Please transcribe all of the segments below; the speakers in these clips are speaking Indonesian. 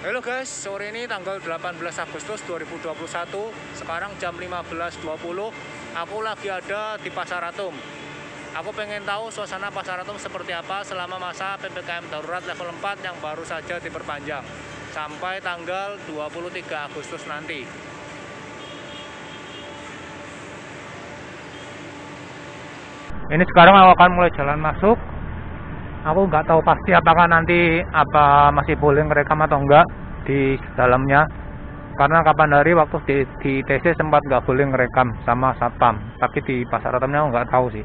Halo guys, sore ini tanggal 18 Agustus 2021. Sekarang jam 15.20. Aku lagi ada di Pasar Atom. Aku pengen tahu suasana Pasar Atom seperti apa selama masa PPKM darurat level 4 yang baru saja diperpanjang sampai tanggal 23 Agustus nanti. Ini sekarang aku akan mulai jalan masuk. Aku nggak tahu pasti apakah nanti masih boleh ngerekam atau enggak di dalamnya, karena kapan hari waktu di TC sempat nggak boleh ngerekam sama satpam, tapi di Pasar Atomnya aku nggak tahu sih.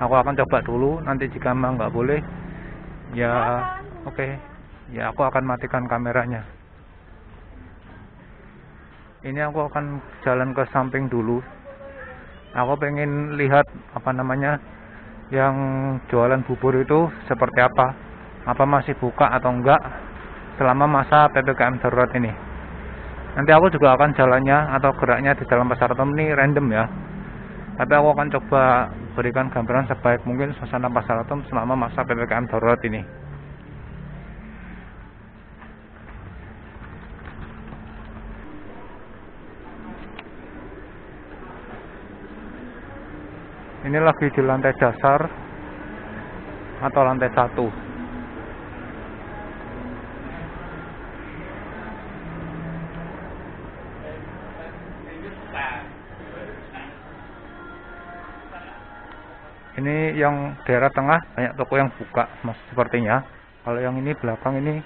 Aku akan coba dulu, nanti jika memang nggak boleh ya oke. Ya aku akan matikan kameranya. Ini aku akan jalan ke samping dulu. Aku pengen lihat yang jualan bubur itu seperti apa masih buka atau enggak selama masa PPKM darurat ini. Nanti aku juga akan jalannya atau geraknya di dalam Pasar Atom ini random ya, tapi aku akan coba berikan gambaran sebaik mungkin suasana Pasar Atom selama masa PPKM darurat ini. Ini lagi di lantai dasar atau lantai 1. Ini yang daerah tengah banyak toko yang buka, mas, sepertinya. Kalau yang ini belakang ini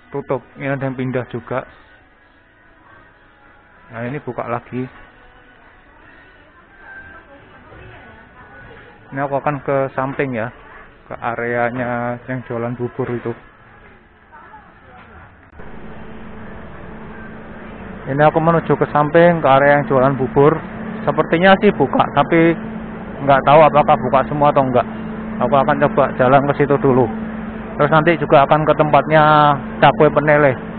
tutup. Ini ada yang pindah juga. Nah ini buka lagi. Ini aku akan ke samping ya, ke areanya yang jualan bubur itu. Ini aku menuju ke samping, ke area yang jualan bubur. Sepertinya sih buka, tapi nggak tahu apakah buka semua atau enggak. Aku akan coba jalan ke situ dulu. Terus nanti juga akan ke tempatnya Cakwe Penele.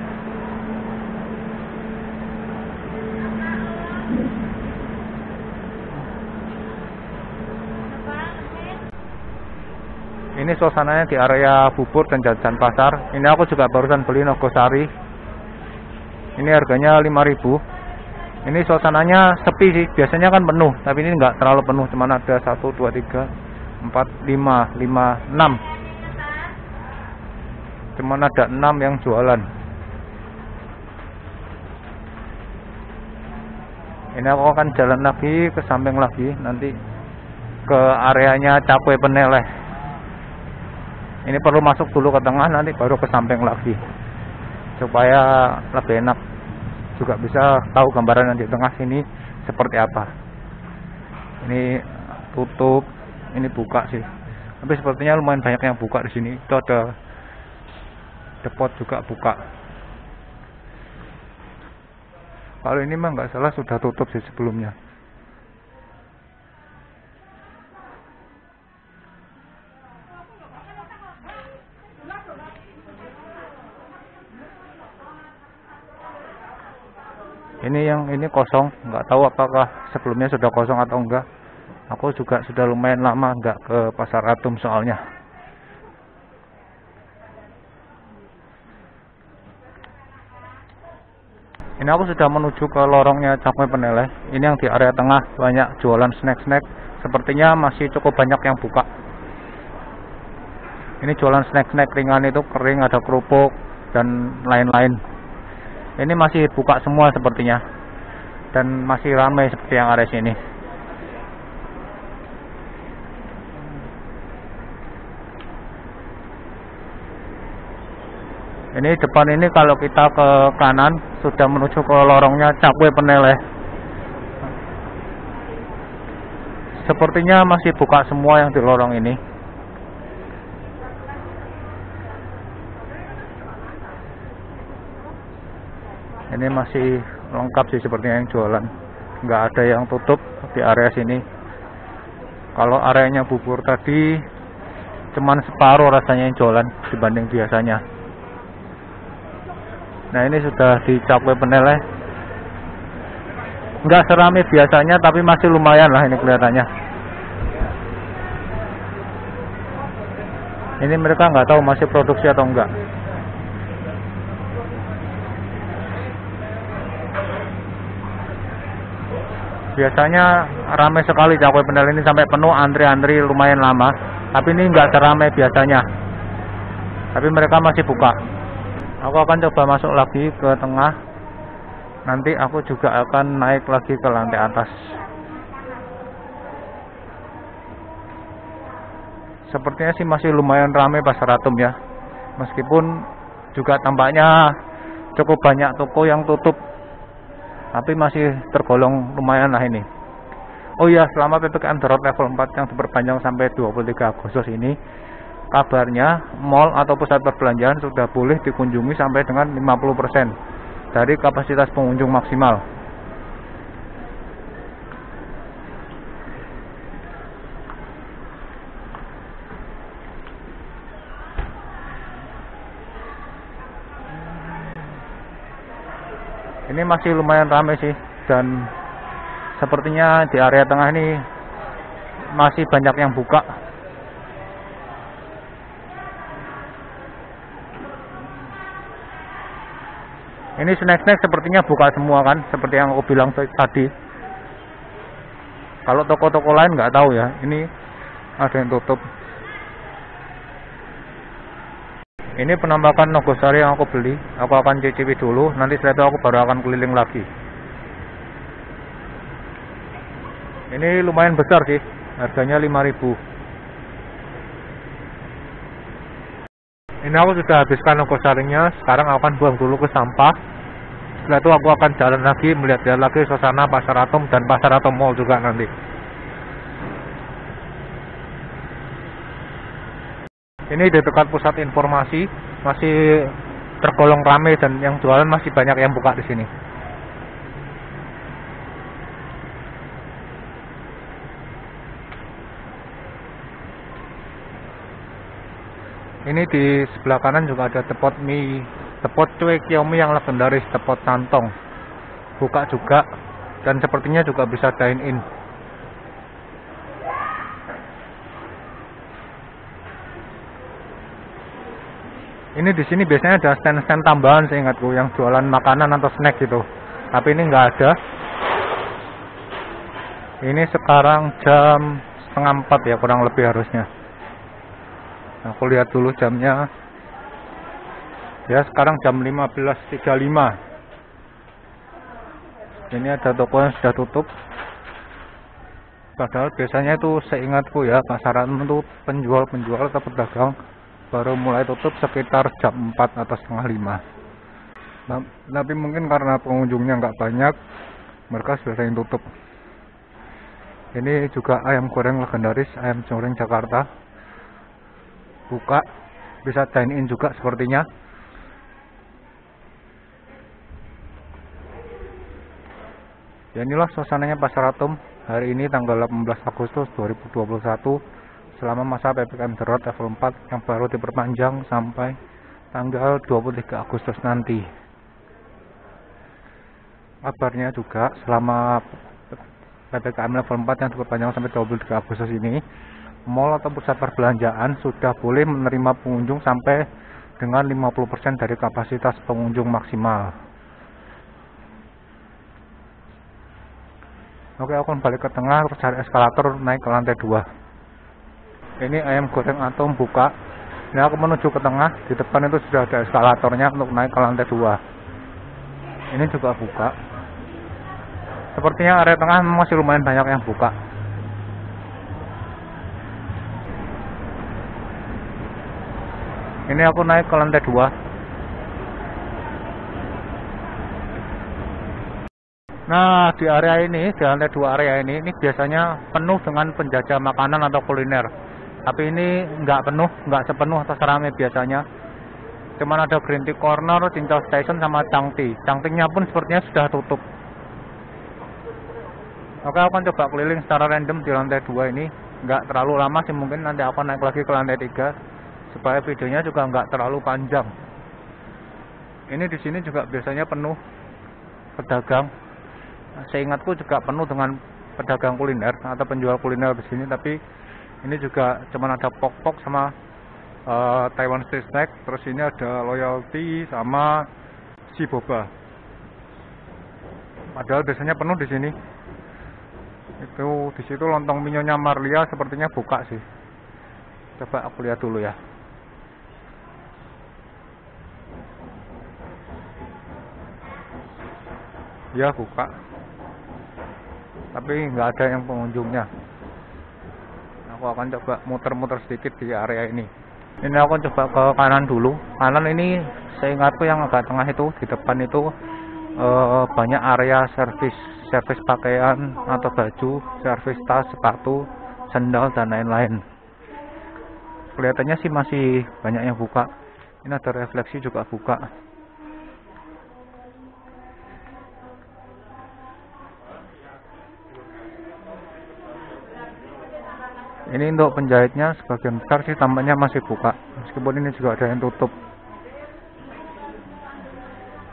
Ini suasananya di area bubur dan jajan pasar. Ini aku juga barusan beli Nogosari. Ini harganya 5.000. Ini suasananya sepi sih. Biasanya kan penuh, tapi ini nggak terlalu penuh. Cuman ada 1, 2, 3, 4, 5, 6. Cuman ada 6 yang jualan. Ini aku akan jalan lagi ke samping lagi, nanti ke areanya Cakwe Penele. Ini perlu masuk dulu ke tengah, nanti baru ke samping lagi, supaya lebih enak. Juga bisa tahu gambaran yang di tengah sini seperti apa. Ini tutup, ini buka sih. Tapi sepertinya lumayan banyak yang buka di sini. Itu ada depot juga buka. Kalau ini mah nggak salah sudah tutup sih sebelumnya. Ini kosong, nggak tahu apakah sebelumnya sudah kosong atau enggak. Aku juga sudah lumayan lama nggak ke Pasar Atom soalnya. Ini aku sudah menuju ke lorongnya Cakwe Penele. Ini yang di area tengah banyak jualan snack-snack. Sepertinya masih cukup banyak yang buka. Ini jualan snack-snack ringan itu kering, ada kerupuk dan lain-lain. Ini masih buka semua sepertinya, dan masih ramai seperti yang ada sini. Ini depan ini kalau kita ke kanan sudah menuju ke lorongnya Cakwe Penele. Sepertinya masih buka semua yang di lorong ini. Ini masih lengkap sih sepertinya yang jualan. Nggak ada yang tutup di area sini. Kalau areanya bubur tadi cuman separuh rasanya yang jualan dibanding biasanya. Nah ini sudah di Cakwe Penele. Nggak serame biasanya, tapi masih lumayan lah ini kelihatannya. Ini mereka nggak tahu masih produksi atau enggak. Biasanya ramai sekali Cakwe Penel ini sampai penuh, antri-antri lumayan lama. Tapi ini nggak seramai biasanya. Tapi mereka masih buka. Aku akan coba masuk lagi ke tengah. Nanti aku juga akan naik lagi ke lantai atas. Sepertinya sih masih lumayan ramai Pasar Atom ya. Meskipun juga tampaknya cukup banyak toko yang tutup, tapi masih tergolong lumayan lah ini. Oh iya, selama PPKM Darurat level 4 yang diperpanjang sampai 23 Agustus ini, kabarnya mall atau pusat perbelanjaan sudah boleh dikunjungi sampai dengan 50% dari kapasitas pengunjung maksimal. Ini masih lumayan ramai sih, dan sepertinya di area tengah ini masih banyak yang buka. Ini snack-snack sepertinya buka semua kan, seperti yang aku bilang tadi. Kalau toko-toko lain nggak tahu ya, ini ada yang tutup. Ini penampakan Nogosari yang aku beli. Aku akan cicipi dulu, nanti setelah itu aku baru akan keliling lagi. Ini lumayan besar sih, harganya 5.000. Ini aku sudah habiskan Nogosarinya, sekarang aku akan buang dulu ke sampah. Setelah itu aku akan jalan lagi, melihat lagi suasana Pasar Atom dan Pasar Atom Mall juga nanti. Ini di dekat pusat informasi, masih tergolong ramai dan yang jualan masih banyak yang buka di sini. Ini di sebelah kanan juga ada tepot mie, tepot cuek Kiyomi yang legendaris, tepot santong. Buka juga, dan sepertinya juga bisa dine in. Ini di sini biasanya ada stand-stand tambahan seingatku yang jualan makanan atau snack gitu. Tapi ini nggak ada. Ini sekarang jam 3:30 ya, kurang lebih harusnya. Aku lihat dulu jamnya. Ya, sekarang jam 15.35. Ini ada toko yang sudah tutup. Padahal biasanya itu seingatku ya, pasaran itu penjual-penjual atau pedagang baru mulai tutup sekitar jam 4 atau setengah 5. Nah, tapi mungkin karena pengunjungnya nggak banyak, mereka sudah sering tutup. Ini juga ayam goreng legendaris, ayam goreng Jakarta. Buka, bisa dine in juga sepertinya. Ya, inilah suasananya Pasar Atom hari ini tanggal 18 Agustus 2021 selama masa PPKM Darurat level 4 yang baru diperpanjang sampai tanggal 23 Agustus nanti. Kabarnya juga selama PPKM level 4 yang diperpanjang sampai 23 Agustus ini, mall atau pusat perbelanjaan sudah boleh menerima pengunjung sampai dengan 50% dari kapasitas pengunjung maksimal. Oke, aku akan balik ke tengah terus cari eskalator naik ke lantai 2. Ini ayam goreng Atom buka. Ini aku menuju ke tengah, di depan itu sudah ada eskalatornya untuk naik ke lantai 2. Ini juga buka. Sepertinya area tengah masih lumayan banyak yang buka. Ini aku naik ke lantai 2. Nah, di area ini, di lantai 2 area ini biasanya penuh dengan penjajah makanan atau kuliner. Tapi ini nggak penuh, nggak sepenuh atau seramai biasanya. Cuman ada Green Tea Corner, Cincau Station, sama Cangti. Cangtinya pun sepertinya sudah tutup. Oke, aku akan coba keliling secara random di lantai 2 ini. Nggak terlalu lama sih, mungkin nanti aku naik lagi ke lantai 3 supaya videonya juga nggak terlalu panjang. Ini di sini juga biasanya penuh pedagang. Seingatku juga penuh dengan pedagang kuliner atau penjual kuliner di sini, tapi ini juga cuman ada pok-pok sama Taiwan Street Snack, terus ini ada Loyalty sama si boba. Padahal biasanya penuh di sini. Itu di situ lontong minyonya Marlia sepertinya buka sih. Coba aku lihat dulu ya. Ya buka. Tapi nggak ada yang pengunjungnya. Aku akan coba muter-muter sedikit di area ini. Ini aku coba ke kanan dulu. Kanan ini seingatku yang agak tengah itu, di depan itu banyak area servis pakaian atau baju, servis tas, sepatu, sandal dan lain-lain. Kelihatannya sih masih banyak yang buka. Ini ada refleksi juga buka. Ini untuk penjahitnya sebagian besar sih tampaknya masih buka, meskipun ini juga ada yang tutup.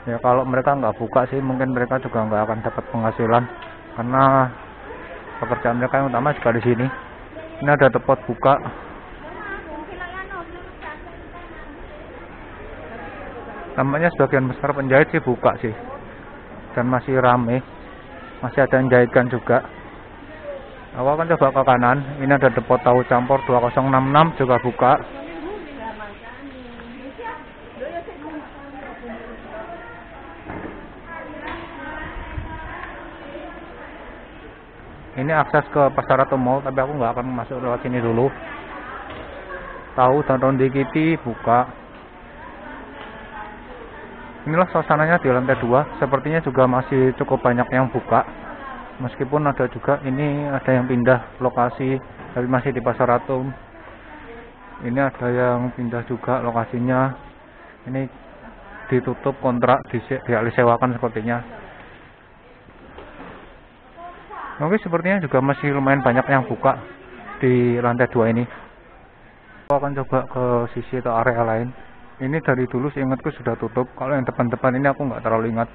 Ya kalau mereka nggak buka sih mungkin mereka juga nggak akan dapat penghasilan, karena pekerjaan mereka yang utama juga di sini. Ini ada tempat buka. Tampaknya sebagian besar penjahit sih buka sih, dan masih rame, masih ada yang jahitkan juga. Aku akan coba ke kanan. Ini ada depot tahu campur 2066 juga buka. Ini akses ke pasar atau mall, tapi aku nggak akan masuk lewat sini dulu. Tahu dan ronde kiti buka. Inilah suasananya di lantai 2. Sepertinya juga masih cukup banyak yang buka. Meskipun ada juga ini ada yang pindah lokasi, tapi masih di Pasar Atom. Ini ada yang pindah juga lokasinya. Ini ditutup kontrak, dialih sewakan sepertinya. Mungkin sepertinya juga masih lumayan banyak yang buka di lantai 2 ini. Aku akan coba ke sisi atau area lain. Ini dari dulu seingatku sudah tutup. Kalau yang depan-depan ini aku nggak terlalu ingat.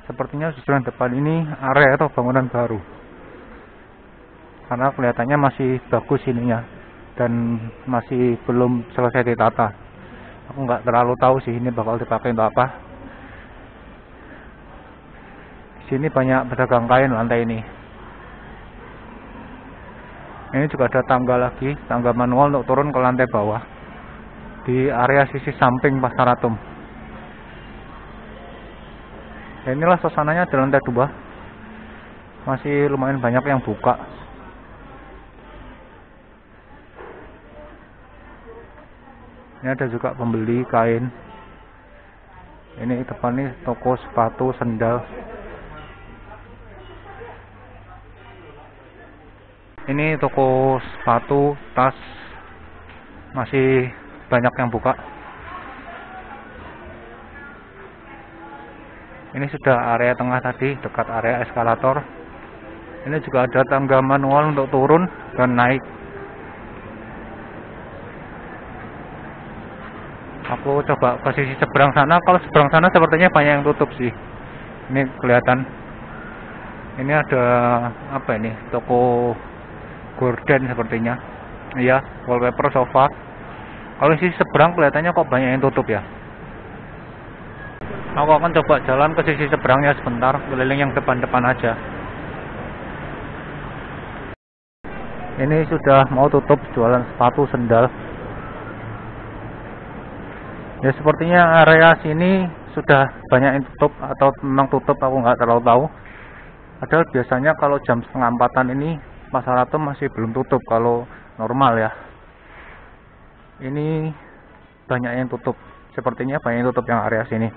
Sepertinya justru yang depan ini area atau bangunan baru, karena kelihatannya masih bagus ininya dan masih belum selesai ditata. Aku nggak terlalu tahu sih ini bakal dipakai untuk apa. Di sini banyak pedagang kain lantai ini. Ini juga ada tangga lagi, tangga manual untuk turun ke lantai bawah di area sisi samping Pasar Atom. Inilah suasananya di lantai 2. Masih lumayan banyak yang buka. Ini ada juga pembeli kain. Ini depan nih toko sepatu, sandal. Ini toko sepatu, tas. Masih banyak yang buka. Ini sudah area tengah tadi, dekat area eskalator. Ini juga ada tangga manual untuk turun dan naik. Aku coba ke sisi seberang sana. Kalau seberang sana sepertinya banyak yang tutup sih. Ini kelihatan. Ini ada apa ini? Toko gorden sepertinya. Iya, wallpaper sofa. Kalau sisi seberang kelihatannya kok banyak yang tutup ya. Aku akan coba jalan ke sisi seberangnya sebentar, keliling yang depan-depan aja. Ini sudah mau tutup jualan sepatu, sandal. Ya sepertinya area sini sudah banyak yang tutup atau memang tutup, aku nggak terlalu tahu. Padahal biasanya kalau jam 3:30 ini Pasar Atom masih belum tutup kalau normal ya. Ini banyak yang tutup, sepertinya banyak yang tutup yang area sini.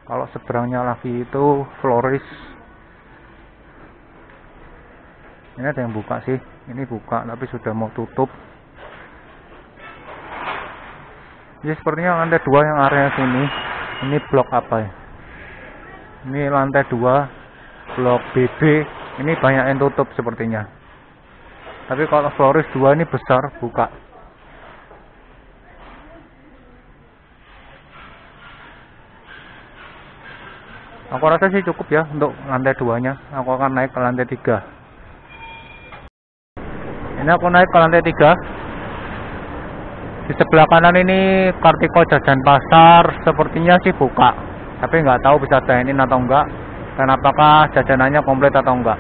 Kalau seberangnya lagi itu Floris. Ini ada yang buka sih. Ini buka tapi sudah mau tutup. Ya sepertinya lantai 2 yang area sini. Ini blok apa ya? Ini lantai 2 blok BB. Ini banyak yang tutup sepertinya. Tapi kalau Floris 2 ini besar, buka. Aku rasa sih cukup ya untuk lantai 2-nya. Aku akan naik ke lantai 3. Ini aku naik ke lantai 3. Di sebelah kanan ini Kartiko Jajan Pasar. Sepertinya sih buka, tapi nggak tahu bisa dine-in atau enggak, dan apakah jajanannya komplit atau enggak.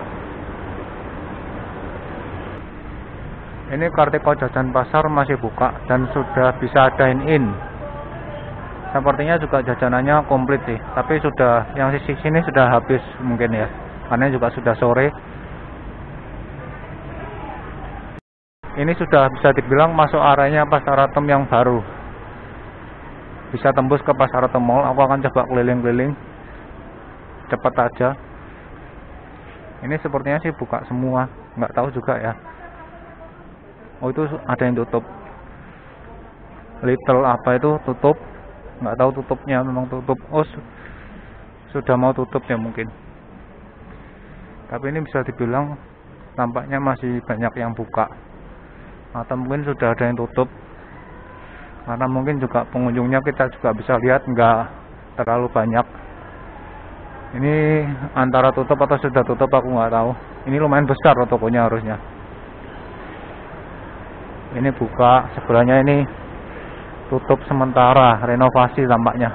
Ini Kartiko Jajan Pasar masih buka dan sudah bisa dine in. Sepertinya juga jajanannya komplit sih, tapi sudah yang sisi sini sudah habis mungkin ya, karena juga sudah sore. Ini sudah bisa dibilang masuk areanya Pasar Atom yang baru. Bisa tembus ke Pasar Atom Mall. Aku akan coba keliling-keliling. Cepat aja. Ini sepertinya sih buka semua, nggak tahu juga ya. Oh, itu ada yang tutup. Little apa itu tutup? Nggak tahu tutupnya, memang tutup. Oh, sudah mau tutup ya mungkin. Tapi ini bisa dibilang tampaknya masih banyak yang buka. Atau mungkin sudah ada yang tutup. Karena mungkin juga pengunjungnya kita juga bisa lihat nggak terlalu banyak. Ini antara tutup atau sudah tutup aku nggak tahu. Ini lumayan besar tokonya harusnya. Ini buka, sebelahnya ini tutup sementara, renovasi tampaknya.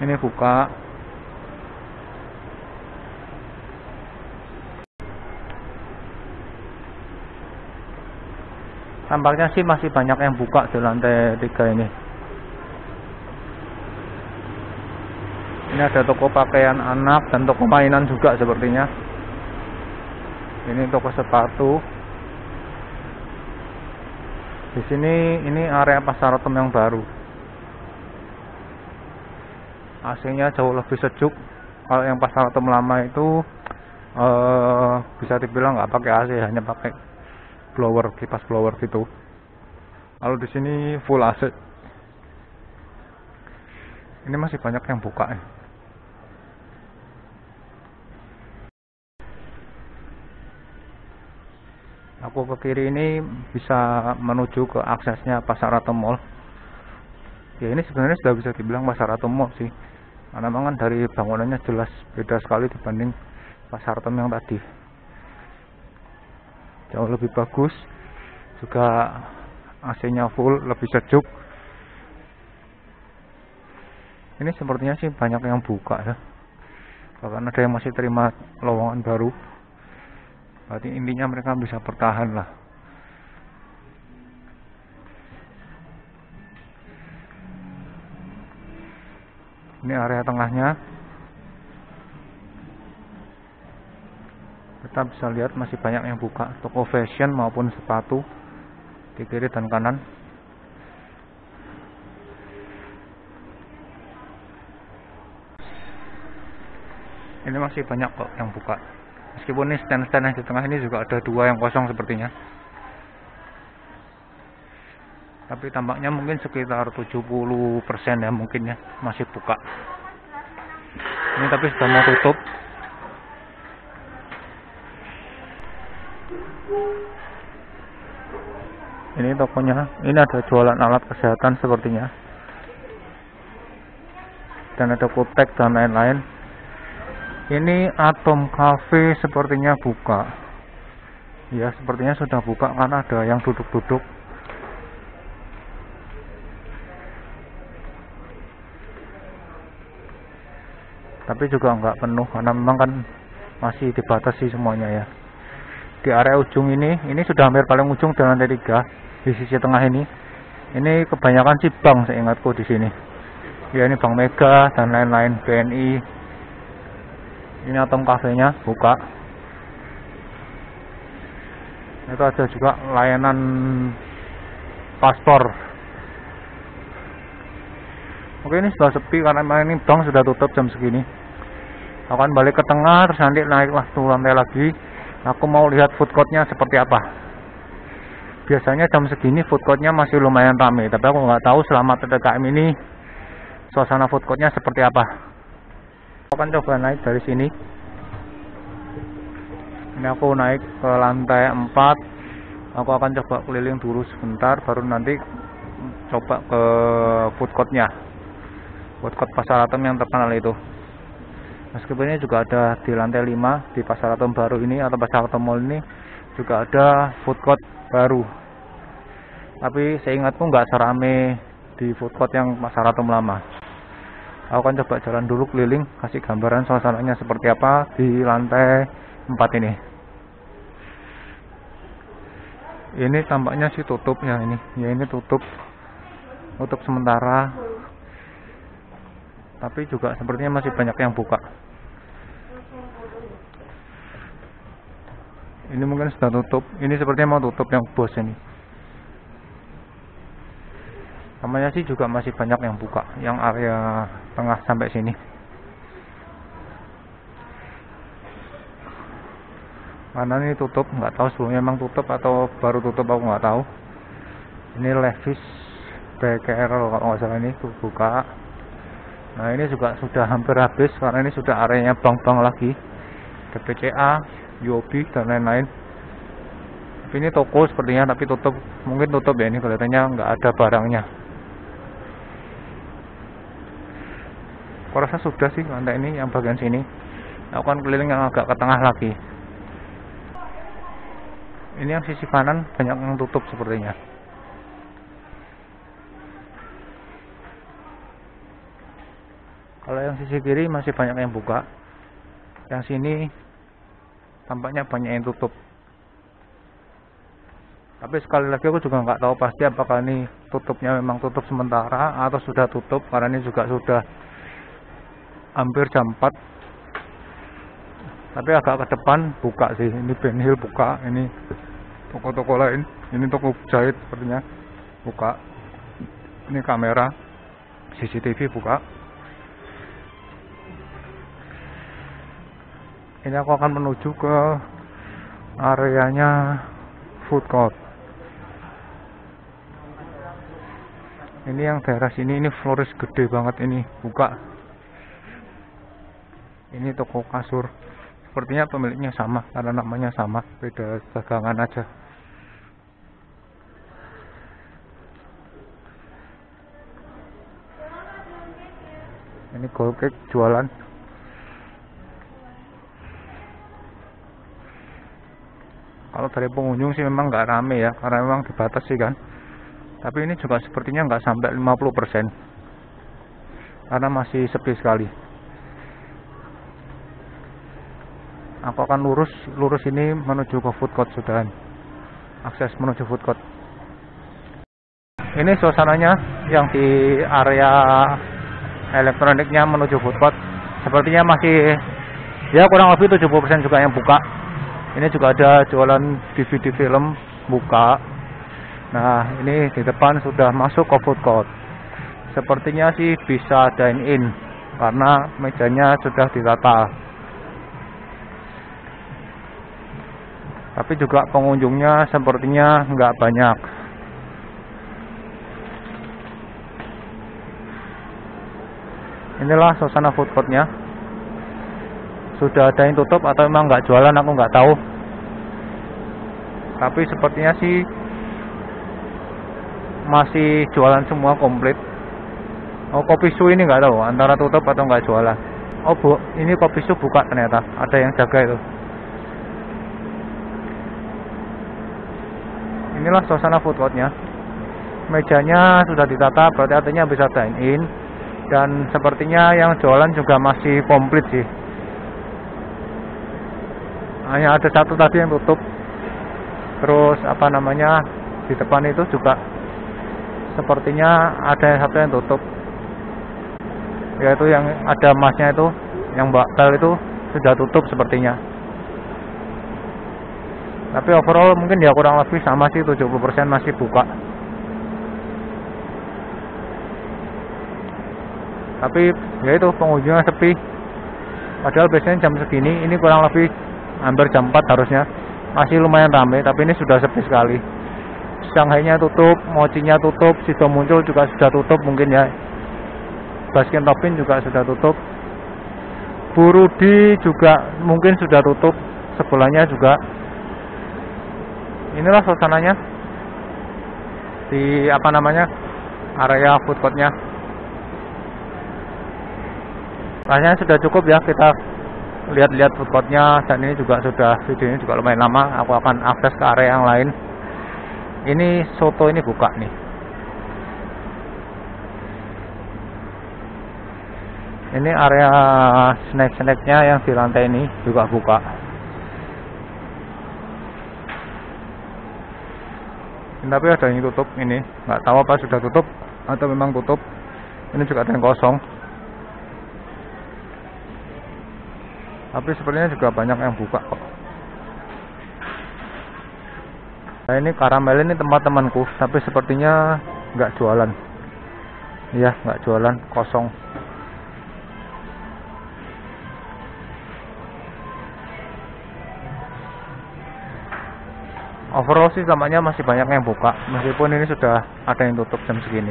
Ini buka. Tampaknya sih masih banyak yang buka di lantai 3 ini. Ini ada toko pakaian anak dan toko mainan juga sepertinya. Ini toko sepatu. Di sini ini area Pasar Atom yang baru. AC-nya jauh lebih sejuk. Kalau yang Pasar Atom lama itu bisa dibilang nggak pakai AC, hanya pakai blower, kipas blower gitu. Kalau di sini full AC. Ini masih banyak yang buka ya. Aku ke kiri ini bisa menuju ke aksesnya Pasar Atom Mall. Ya, ini sebenarnya sudah bisa dibilang Pasar Atom Mall sih. Karena memang kan dari bangunannya jelas beda sekali dibanding Pasar Atom yang tadi. Jauh lebih bagus. Juga AC-nya full, lebih sejuk. Ini sepertinya sih banyak yang buka ya. Bahkan ada yang masih terima lowongan baru. Berarti intinya mereka bisa bertahan lah. Ini area tengahnya. Kita bisa lihat masih banyak yang buka. Toko fashion maupun sepatu di kiri dan kanan. Ini masih banyak kok yang buka. Meskipun ini stand-stand yang di tengah ini juga ada 2 yang kosong sepertinya. Tapi tampaknya mungkin sekitar 70% ya mungkin ya masih buka. Ini tapi sudah mau tutup. Ini tokonya. Ini ada jualan alat kesehatan sepertinya. Dan ada kutek dan lain-lain. Ini Atom Cafe sepertinya buka. Ya, sepertinya sudah buka karena ada yang duduk-duduk. Tapi juga nggak penuh karena memang kan masih dibatasi semuanya ya. Di area ujung ini sudah hampir paling ujung di lantai 3 di sisi tengah ini. Ini kebanyakan sih bank seingatku di sini. Ya, ini Bank Mega dan lain-lain, BNI. Ini Atom Cafe-nya buka. Itu ada juga layanan paspor. Oke, ini sudah sepi karena ini bank sudah tutup jam segini. Akan balik ke tengah, terus nanti naiklah tuh lantai lagi. Aku mau lihat food court-nya seperti apa. Biasanya jam segini food court-nya masih lumayan ramai, tapi aku nggak tahu selama PPKM ini suasana food court-nya seperti apa. Aku akan coba naik dari sini. Ini aku naik ke lantai 4. Aku akan coba keliling dulu sebentar, baru nanti coba ke food court-nya. Food court Pasar Atom yang terkenal itu. Meskipun ini juga ada di lantai 5 di Pasar Atom baru ini atau Pasar Atom Mall ini juga ada food court baru. Tapi seingatku nggak serame di food court yang Pasar Atom lama. Aku akan coba jalan dulu keliling, kasih gambaran suasananya seperti apa di lantai 4 ini. Ini tampaknya sih tutup ya ini. Ya ini tutup sementara. Tapi juga sepertinya masih banyak yang buka. Ini mungkin sudah tutup. Ini sepertinya mau tutup yang bos ini. Tampaknya sih juga masih banyak yang buka, yang area tengah sampai sini. Karena ini tutup, nggak tahu sebelumnya memang tutup atau baru tutup, aku nggak tahu. Ini Levi's BKR kalau nggak salah, ini tuh buka. Nah ini juga sudah hampir habis karena ini sudah areanya bank-bank lagi, BCA, UOB dan lain-lain. Tapi ini toko sepertinya, tapi tutup, mungkin tutup ya, ini kelihatannya nggak ada barangnya. Aku rasa sudah sih lantai ini, yang bagian sini. Aku kan keliling yang agak ke tengah lagi. Ini yang sisi kanan banyak yang tutup sepertinya. Kalau yang sisi kiri masih banyak yang buka. Yang sini tampaknya banyak yang tutup. Tapi sekali lagi aku juga nggak tahu pasti apakah ini tutupnya memang tutup sementara atau sudah tutup, karena ini juga sudah hampir jam 4. Tapi agak ke depan buka sih. Ini Ben Hill buka, ini toko-toko lain, ini toko jahit sepertinya buka. Ini kamera CCTV buka. Ini aku akan menuju ke areanya food court. Ini yang daerah sini, ini flores gede banget ini buka. Ini toko kasur. Sepertinya pemiliknya sama, karena namanya sama, beda dagangan aja. Ini gold cake jualan. Kalau dari pengunjung sih memang nggak rame ya, karena memang dibatasi kan. Tapi ini juga sepertinya nggak sampai 50%, karena masih sepi sekali. Aku akan lurus ini menuju ke food court sudahan. Akses menuju food court. Ini suasananya yang di area elektroniknya menuju food court. Sepertinya masih ya kurang lebih 70% juga yang buka. Ini juga ada jualan DVD film buka. Nah ini di depan sudah masuk ke food court. Sepertinya sih bisa dine in karena mejanya sudah ditata. Tapi juga pengunjungnya sepertinya nggak banyak. Inilah suasana food courtnya. Sudah ada yang tutup atau memang nggak jualan, aku nggak tahu. Tapi sepertinya sih masih jualan semua komplit. Oh kopi su ini nggak tahu antara tutup atau nggak jualan. Oh bu, ini kopi su buka ternyata. Ada yang jaga itu. Inilah suasana food courtnya. Mejanya sudah ditata, berarti artinya bisa dine in. Dan sepertinya yang jualan juga masih komplit sih. Hanya ada satu tadi yang tutup. Terus apa namanya, di depan itu juga sepertinya ada yang satu yang tutup. Yaitu yang ada emasnya itu, yang bakal itu sudah tutup sepertinya. Tapi overall mungkin ya kurang lebih sama sih, 70% masih buka. Tapi ya itu pengunjungnya sepi. Padahal biasanya jam segini, ini kurang lebih hampir jam 4 harusnya. Masih lumayan ramai, tapi ini sudah sepi sekali. Shanghai-nya tutup, Mochi-nya tutup, Sido Muncul juga sudah tutup mungkin ya. Baskin Robbins juga sudah tutup. Burudi juga mungkin sudah tutup, sebelahnya juga. Inilah suasananya di apa namanya area food courtnya. Rasanya sudah cukup ya, kita lihat-lihat food courtnya, dan ini juga sudah, video ini juga lumayan lama. Aku akan akses ke area yang lain. Ini soto ini buka nih. Ini area snack-snacknya yang di lantai ini juga buka. Ini, tapi ada yang tutup ini, nggak tahu apa sudah tutup atau memang tutup. Ini juga ada yang kosong, tapi sepertinya juga banyak yang buka kok. Nah, ini karamel ini tempat temanku, tapi sepertinya nggak jualan. Iya, nggak jualan, kosong. Overall sih tampaknya masih banyak yang buka, meskipun ini sudah ada yang tutup jam segini.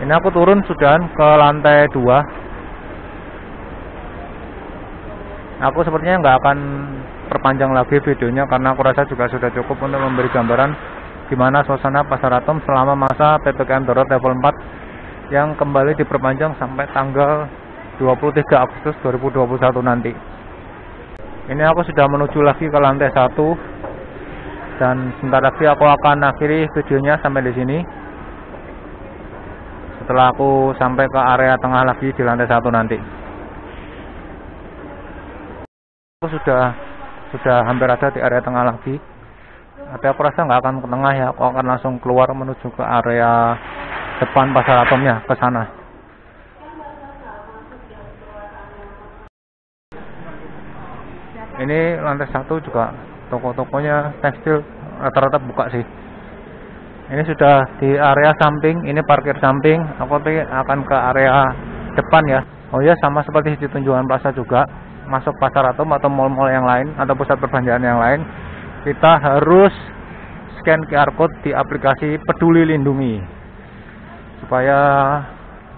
Ini aku turun sudah ke lantai 2. Aku sepertinya nggak akan perpanjang lagi videonya, karena aku rasa juga sudah cukup untuk memberi gambaran gimana suasana Pasar Atom selama masa PPKM Darurat level 4 yang kembali diperpanjang sampai tanggal 23 Agustus 2021 nanti. Ini aku sudah menuju lagi ke lantai 1, dan sebentar lagi aku akan akhiri videonya sampai di sini. Setelah aku sampai ke area tengah lagi di lantai 1 nanti. Aku sudah hampir ada di area tengah lagi. Tapi aku rasa nggak akan ke tengah ya, aku akan langsung keluar menuju ke area depan Pasar Atomnya, ke sana. Ini lantai 1 juga toko-tokonya tekstil rata-rata buka sih. Ini sudah di area samping, ini parkir samping. Aku akan ke area depan ya. Oh ya, sama seperti di Tunjungan Plaza juga, masuk Pasar Atom atau mall-mall yang lain atau pusat perbelanjaan yang lain, kita harus scan QR code di aplikasi Peduli Lindungi, supaya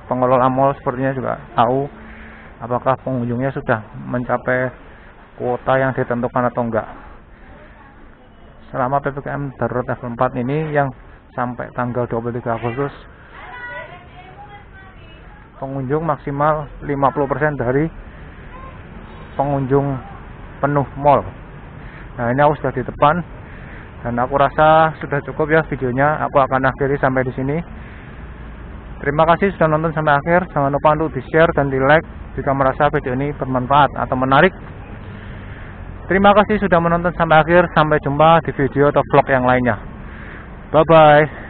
pengelola mall sepertinya juga tahu apakah pengunjungnya sudah mencapai kuota yang ditentukan atau enggak. Selama PPKM Darurat level 4 ini yang sampai tanggal 23 Agustus, pengunjung maksimal 50% dari pengunjung penuh mall. Nah, ini aku sudah di depan, dan aku rasa sudah cukup ya videonya. Aku akan akhiri sampai di sini. Terima kasih sudah nonton sampai akhir. Jangan lupa untuk di-share dan di-like jika merasa video ini bermanfaat atau menarik. Terima kasih sudah menonton sampai akhir. Sampai jumpa di video atau vlog yang lainnya. Bye bye.